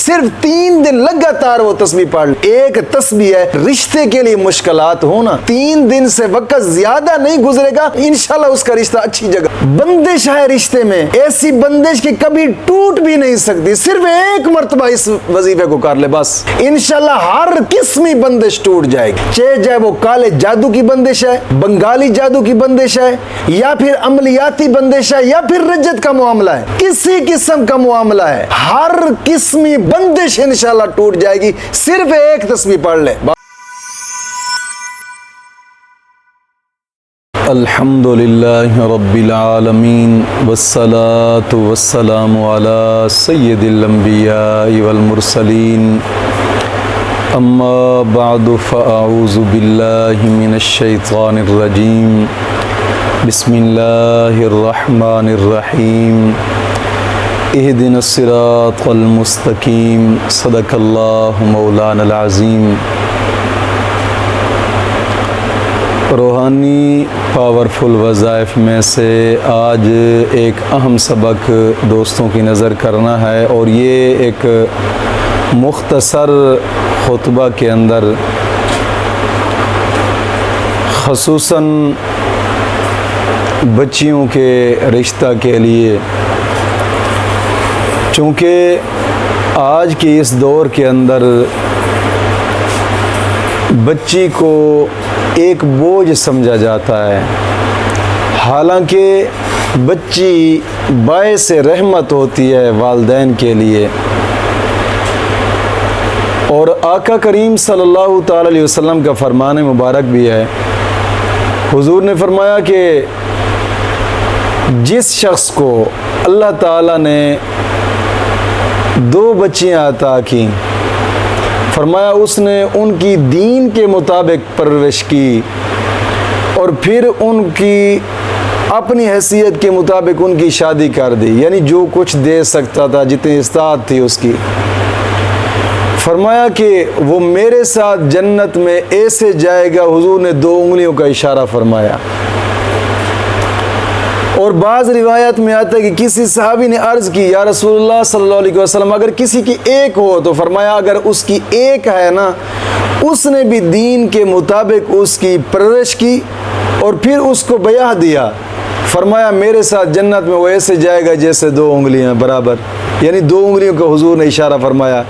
सिर्फ 3 दिन लगातार वो तस्बीह पढ़। एक तस्बीह है, रिश्ते के लिए मुश्किलात हो ना, 3 दिन से वक्त ज्यादा नहीं गुजरेगा, इंशाल्लाह उसका रिश्ता अच्छी जगह। बंदिश है रिश्ते में, ऐसी बंदिश की कभी टूट भी नहीं सकती। सिर्फ एक मर्तबा इस वजीफे को कर ले बस, इंशाल्लाह हर किस्मी बंदिश टूट जाएगी। चाहे वो काले जादू की बंदिश है, बंगाली जादू की बंदिश है, या फिर अमलियाती बंदिश है, या फिर रज्जत का मामला है, किसी किस्म का मामला है, हर किस्मी बंदिश इंशाल्लाह टूट जाएगी। सिर्फ एक तस्बीह पढ़ ले। अल्हम्दुलिल्लाहि रब्बिल आलमीन वस्सलातु वस्सलामु अला सय्यिदिल अंबिया वल मुरसलीन अम्मा बअदु फ़अऊज़ु बिल्लाहि मिनश शैतानिर रजीम बिस्मिल्लाहिर रहमानिर रहीम इहदिनस सिरातल मुस्तकीम सदक़ल्लाहु मौलानल अज़ीम। रूहानी पावरफुल वज़ाइफ में से आज एक अहम सबक दोस्तों की नज़र करना है, और ये एक मुख्तसर खुतबा के अंदर ख़ुसूसन बच्चियों के रिश्ता के लिए, चूँकि आज के इस दौर के अंदर बच्ची को एक बोझ समझा जाता है, हालांकि बच्ची बायस रहमत होती है वालिदैन के लिए। और आका करीम सल्लल्लाहु ताला अलैहि वसल्लम का फरमान मुबारक भी है, हुजूर ने फरमाया कि जिस शख्स को अल्लाह ताला ने 2 बच्चियाँ अता की, फरमाया उसने उनकी दीन के मुताबिक परवरिश की और फिर उनकी अपनी हैसियत के मुताबिक उनकी शादी कर दी, यानी जो कुछ दे सकता था, जितनी इस्तात थी उसकी। फरमाया कि वो मेरे साथ जन्नत में ऐसे जाएगा, हुजूर ने 2 उंगलियों का इशारा फरमाया। और बाज़ रिवायत में आता है कि किसी सहाबी ने अर्ज़ की, या रसूलुल्लाह सल्लल्लाहु अलैहि वसल्लम अगर किसी की एक हो, तो फरमाया अगर उसकी एक है ना, उसने भी दीन के मुताबिक उसकी परवरिश की और फिर उसको बयाह दिया, फरमाया मेरे साथ जन्नत में वो ऐसे जाएगा जैसे 2 उंगलियां बराबर, यानी 2 उंगलियों का हुजूर ने इशारा फरमाया।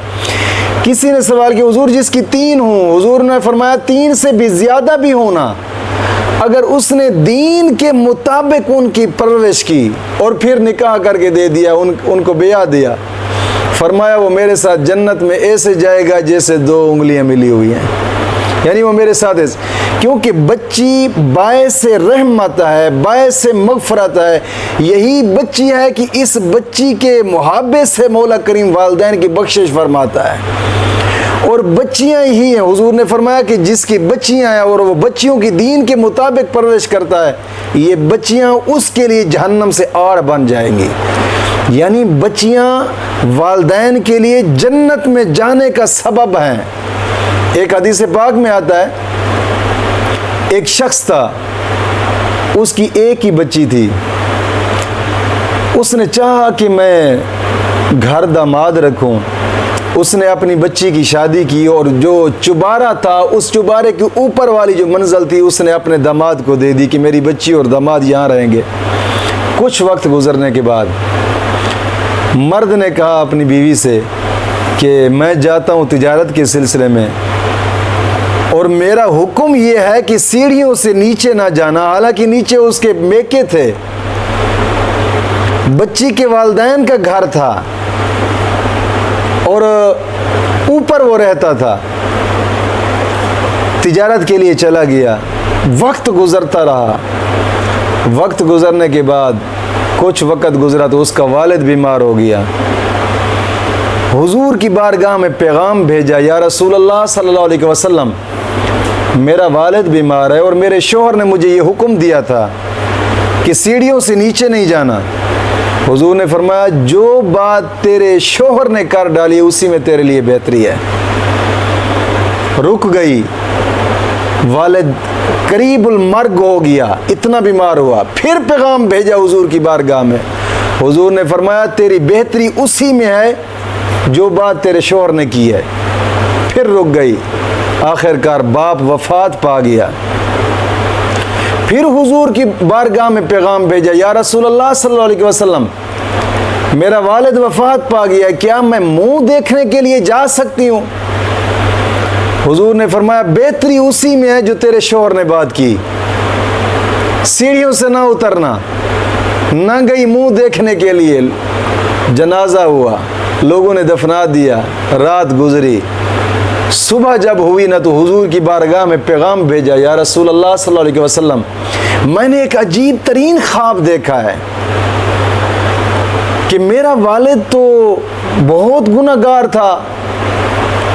किसी ने सवाल किया हुजूर जिसकी 3 हो, हुजूर ने फरमाया 3 से भी ज़्यादा भी होना, अगर उसने दीन के मुताबिक उनकी परवरिश की और फिर निकाह करके दे दिया, उनको ब्याह दिया, फरमाया वो मेरे साथ जन्नत में ऐसे जाएगा जैसे 2 उंगलियां मिली हुई हैं, यानी वो मेरे साथ ऐसे। क्योंकि बच्ची बायस रहमत है, बायस मग़फ़रत है। यही बच्ची है कि इस बच्ची के मुहाब्बे से मौला करीम वालिदैन की बख्शिश फरमाता है। और बच्चियां ही हैं, हुजूर ने फरमाया कि जिसकी बच्चियां हैं और वो बच्चियों की दीन के मुताबिक परवरिश करता है, ये बच्चियां उसके लिए जहन्नम से आड़ बन जाएंगी। यानी बच्चियां वालिदैन के लिए जन्नत में जाने का सबब हैं। एक हदीस पाक में आता है, एक शख्स था, उसकी एक ही बच्ची थी, उसने चाहा कि मैं घर दामाद रखूं, उसने अपनी बच्ची की शादी की और जो चुबारा था, उस चुबारे के ऊपर वाली जो मंजिल थी, उसने अपने दामाद को दे दी कि मेरी बच्ची और दामाद यहाँ रहेंगे। कुछ वक्त गुजरने के बाद मर्द ने कहा अपनी बीवी से कि मैं जाता हूँ तिजारत के सिलसिले में, और मेरा हुक्म ये है कि सीढ़ियों से नीचे ना जाना। हालांकि नीचे उसके मेके थे, बच्ची के वालिदैन का घर था और ऊपर वो रहता था। तिजारत के लिए चला गया, वक्त गुजरता रहा। वक्त गुजरने के बाद कुछ वक्त गुजरा तो उसका वालिद बीमार हो गया। हुजूर की बारगाह में पैगाम भेजा, या रसूलल्लाह सल्लल्लाहु अलैहि वसल्लम, मेरा वालिद बीमार है और मेरे शोहर ने मुझे ये हुक्म दिया था कि सीढ़ियों से नीचे नहीं जाना। हुजूर ने फरमाया जो बात तेरे शोहर ने कर डाली उसी में तेरे लिए बेहतरी है। रुक गई, वालिद करीबुल मर्ग हो गया, इतना बीमार हुआ। फिर पैगाम भेजा हुजूर की बारगाह में, हुजूर ने फरमाया तेरी बेहतरी उसी में है जो बात तेरे शोहर ने की है। फिर रुक गई। आखिरकार बाप वफात पा गया। फिर हुजूर की बारगाह में पैगाम भेजा, या रसूलल्लाह सल्लल्लाहु अलैहि वसल्लम, मेरा वालिद वफात पा गया, क्या मैं मुंह देखने के लिए जा सकती हूँ? हुजूर ने फरमाया, बेहतरी उसी में है जो तेरे शोहर ने बात की। सीढ़ियों से ना उतरना, ना गई मुंह देखने के लिए। जनाजा हुआ, लोगों ने दफना दिया, रात गुजरी। सुबह जब हुई ना तो हुजूर की बारगाह में पैगाम भेजा, या रसूलल्लाह सल्लल्लाहु अलैहि वसल्लम, मैंने एक अजीब तरीन ख्वाब देखा है कि मेरा वालिद तो बहुत गुनहगार था,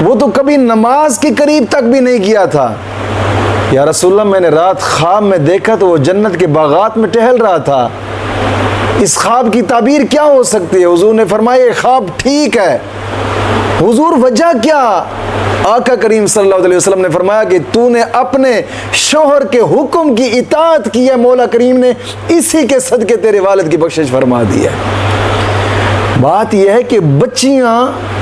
वो तो कभी नमाज के करीब तक भी नहीं किया था। या रसूलल्लाह, मैंने रात ख्वाब में देखा तो वो जन्नत के बागात में टहल रहा था। इस ख्वाब की ताबीर क्या हो सकती है? हुजूर ने फरमाया, ये ख्वाब ठीक है। हुजूर, वजह क्या? आका करीम सल्लल्लाहु अलैहि वसल्लम ने फरमाया कि तूने अपने शोहर के हुक्म की इताअत की है, मौला करीम ने इसी के सदके तेरे वालिद की बख्शिश फरमा दी है। बात यह है कि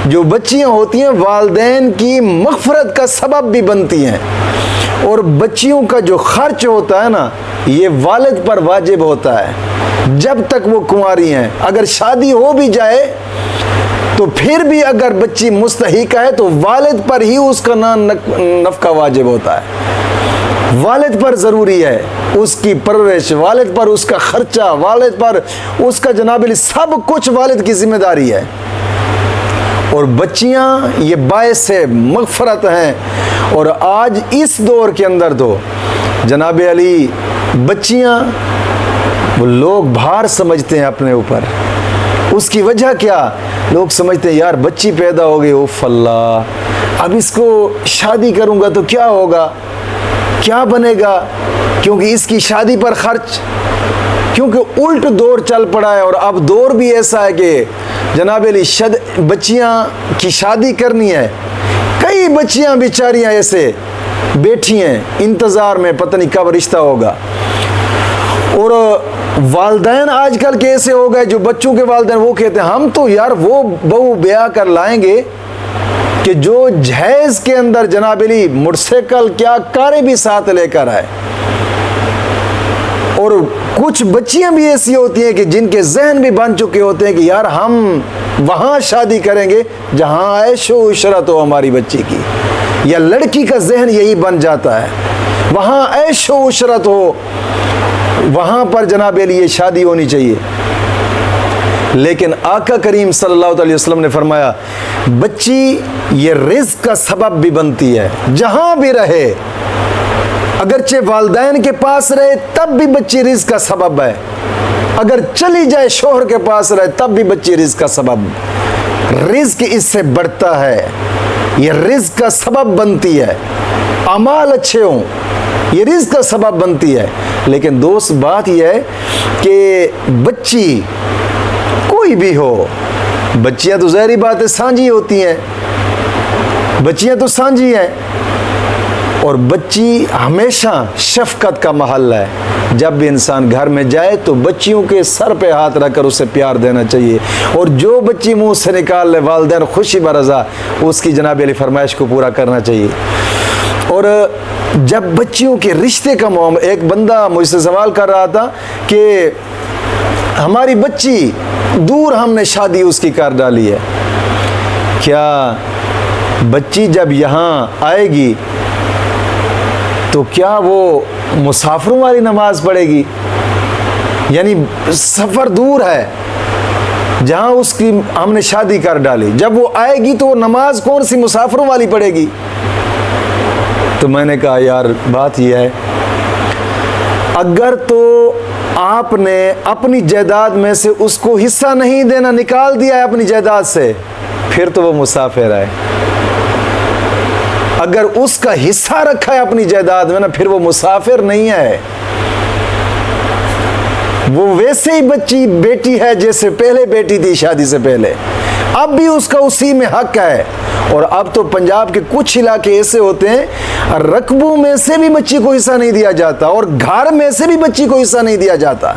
जो बच्चियां होती हैं वालिदैन की मग़फ़िरत का सबब भी बनती हैं, और बच्चियों का जो खर्च होता है ना, ये वालिद पर वाजिब होता है जब तक वो कुंवारी हैं। अगर शादी हो भी जाए तो फिर भी अगर बच्ची मुस्तहिका है तो वालिद पर ही उसका नफका वाजिब होता है। वालिद पर ज़रूरी है उसकी परवरिश, वालिद पर उसका खर्चा, वालिद पर उसका जनाबिल सब कुछ वालिद की जिम्मेदारी है। और बच्चियां ये बायस मग़फ़िरत हैं। और आज इस दौर के अंदर तो जनाब अली बच्चियां वो लोग भार समझते हैं अपने ऊपर। उसकी वजह क्या? लोग समझते हैं यार बच्ची पैदा हो गई, उफ़ अल्लाह, अब इसको शादी करूंगा तो क्या होगा, क्या बनेगा, क्योंकि इसकी शादी पर खर्च, क्योंकि उल्ट दौर चल पड़ा है। और अब दौर भी ऐसा है कि जनाब अली बच्चियां की शादी करनी है। कई बच्चियां बेचारियां ऐसे बैठी हैं इंतज़ार में, पता नहीं कब रिश्ता होगा। और वालिदैन आजकल के ऐसे हो गए, जो बच्चों के वालिदैन वो कहते हैं हम तो यार वो बहू ब्याह कर लाएंगे कि जो जहेज के अंदर जनाब अली मोटरसाइकिल क्या कारें भी साथ लेकर आए। और कुछ बच्चियां भी ऐसी होती हैं कि जिनके जहन भी बन चुके होते हैं कि यार हम वहाँ शादी करेंगे जहाँ ऐशो इशरत हो हमारी बच्ची की, या लड़की का जहन यही बन जाता है, वहाँ ऐशो इशरत हो, वहाँ पर जनाब अली ये शादी होनी चाहिए। लेकिन आका करीम सल्लल्लाहु अलैहि वसल्लम ने फरमाया, बच्ची ये रिज़्क़ का सबब भी बनती है, जहाँ भी रहे, अगरचे वालिदैन के पास रहे तब भी बच्ची रिज़्क़ का सबब है, अगर चली जाए शोहर के पास रहे तब भी बच्ची रिज़्क़ का सबब। रिज़्क़ इससे बढ़ता है, ये रिज़्क़ का सबब बनती है। अमाल अच्छे हों, ये रिज़्क़ का सबब बनती है। लेकिन दोस्त बात यह है कि बच्ची कोई भी हो, बच्चियां तो ज़ाहिरी बात है सांझी होती हैं, बच्चियां तो सांझी हैं। और बच्ची हमेशा शफ़क़त का महल है। जब भी इंसान घर में जाए तो बच्चियों के सर पे हाथ रखकर उसे प्यार देना चाहिए। और जो बच्ची मुंह से निकाल ले वालिदैन खुशी बरज़ा, उसकी जनाब अली फरमाइश को पूरा करना चाहिए। और जब बच्चियों के रिश्ते का मामला, एक बंदा मुझसे सवाल कर रहा था कि हमारी बच्ची दूर, हमने शादी उसकी कर डाली है, क्या बच्ची जब यहाँ आएगी तो क्या वो मुसाफिरों वाली नमाज पढ़ेगी? यानी सफ़र दूर है जहाँ उसकी हमने शादी कर डाली, जब वो आएगी तो वो नमाज कौन सी मुसाफिरों वाली पढ़ेगी? तो मैंने कहा यार बात यह है, अगर तो आपने अपनी जायदाद में से उसको हिस्सा नहीं देना, निकाल दिया है अपनी जायदाद से, फिर तो वो मुसाफिर है। अगर उसका हिस्सा रखा है अपनी जायदाद में ना, फिर वो मुसाफिर नहीं है, वो वैसे ही बच्ची बेटी है जैसे पहले बेटी थी शादी से पहले, अब भी उसका उसी में हक है। और अब तो पंजाब के कुछ इलाके ऐसे होते हैं रकबों में से भी बच्ची को हिस्सा नहीं दिया जाता, और घर में से भी बच्ची को हिस्सा नहीं दिया जाता,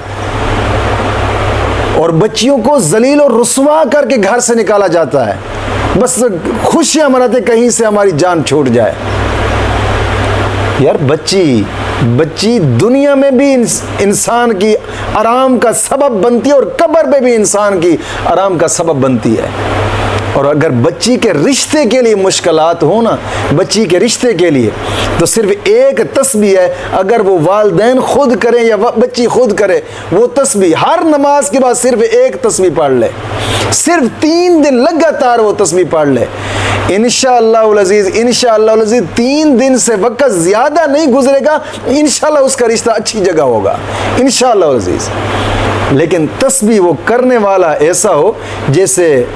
और बच्चियों को जलील और रुस्वा करके घर से निकाला जाता है। बस खुशियाँ मनाते कहीं से हमारी जान छूट जाए। यार बच्ची दुनिया में भी इंसान की आराम का सबब बनती है और कब्र में भी इंसान की आराम का सबब बनती है। और अगर बच्ची के रिश्ते के लिए मुश्किलात हो ना, बच्ची के रिश्ते के लिए, तो सिर्फ एक तस्बीह है, अगर वो वालिदैन खुद करें या बच्ची खुद करे, वो तस्बीह हर नमाज के बाद सिर्फ एक तस्बीह पढ़ ले, सिर्फ 3 दिन लगातार वो तस्बीह पढ़ ले, इंशाअल्लाह अज़ीज़ 3 दिन से वक्त ज़्यादा नहीं गुजरेगा, इंशाअल्लाह उसका रिश्ता अच्छी जगह होगा, इंशाअल्लाह अज़ीज़। लेकिन तस्बीह वो करने वाला ऐसा हो जैसे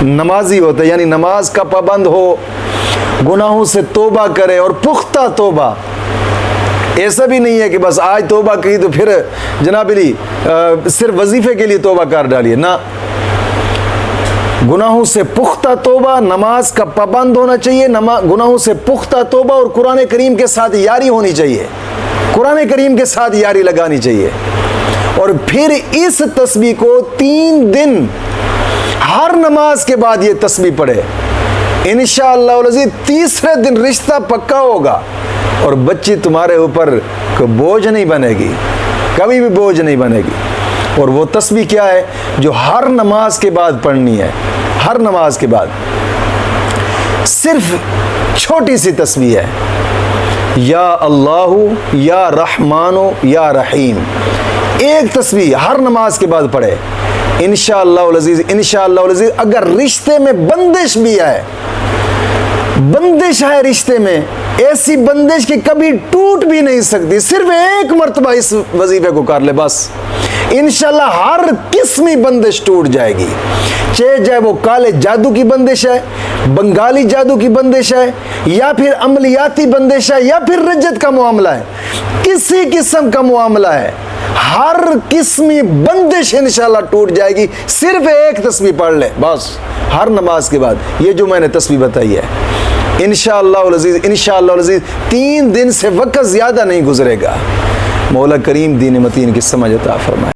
नमाजी होता है, यानी नमाज का पाबंद हो, गुनाहों से तौबा करे और पुख्ता तौबा। ऐसा भी नहीं है कि बस आज तौबा की तो फिर जनाबिली सिर्फ वजीफे के लिए तौबा कर डालिए ना, गुनाहों से पुख्ता तौबा, नमाज का पाबंद होना चाहिए, गुनाहों से पुख्ता तौबा और कुरान करीम के साथ यारी होनी चाहिए, कुरान करीम के साथ यारी लगानी चाहिए। और फिर इस तस्बीह को 3 दिन हर नमाज के बाद ये तस्बीह पढ़े, इंशाअल्लाह अज़ीज़ तीसरे दिन रिश्ता पक्का होगा और बच्ची तुम्हारे ऊपर बोझ नहीं बनेगी, कभी भी बोझ नहीं बनेगी। और वो तस्बीह क्या है जो हर नमाज के बाद पढ़नी है, हर नमाज के बाद, सिर्फ छोटी सी तस्बीह है, या अल्लाहु या रहमानो या रहीम। एक तस्बीह हर नमाज के बाद पढ़े, इंशाअल्लाह अज़ीज़, इंशाअल्लाह अज़ीज़। अगर रिश्ते में बंदिश भी है, बंदिश है रिश्ते में, ऐसी बंदिश कि कभी टूट भी नहीं सकती, सिर्फ एक मर्तबा इस वजीफे को कर ले बस, इंशाअल्लाह हर किस्मी बंदिश टूट जाएगी। चाहे वो काले जादू की बंदिश है, बंगाली जादू की बंदिश है, या फिर अमलियाती बंदिश है, या फिर रज्जत का मामला है, किसी किस्म का मामला है, हर किस्मी बंदिश इंशाअल्लाह टूट जाएगी। सिर्फ एक तस्बीह पढ़ ले बस हर नमाज के बाद, ये जो मैंने तस्बीह बताई है, इंशाअल्लाह अज़ीज़, इंशाअल्लाह अज़ीज़ 3 दिन से वक्त ज़्यादा नहीं गुजरेगा। मौला करीम दीन मतीन की समझ अता फरमाए।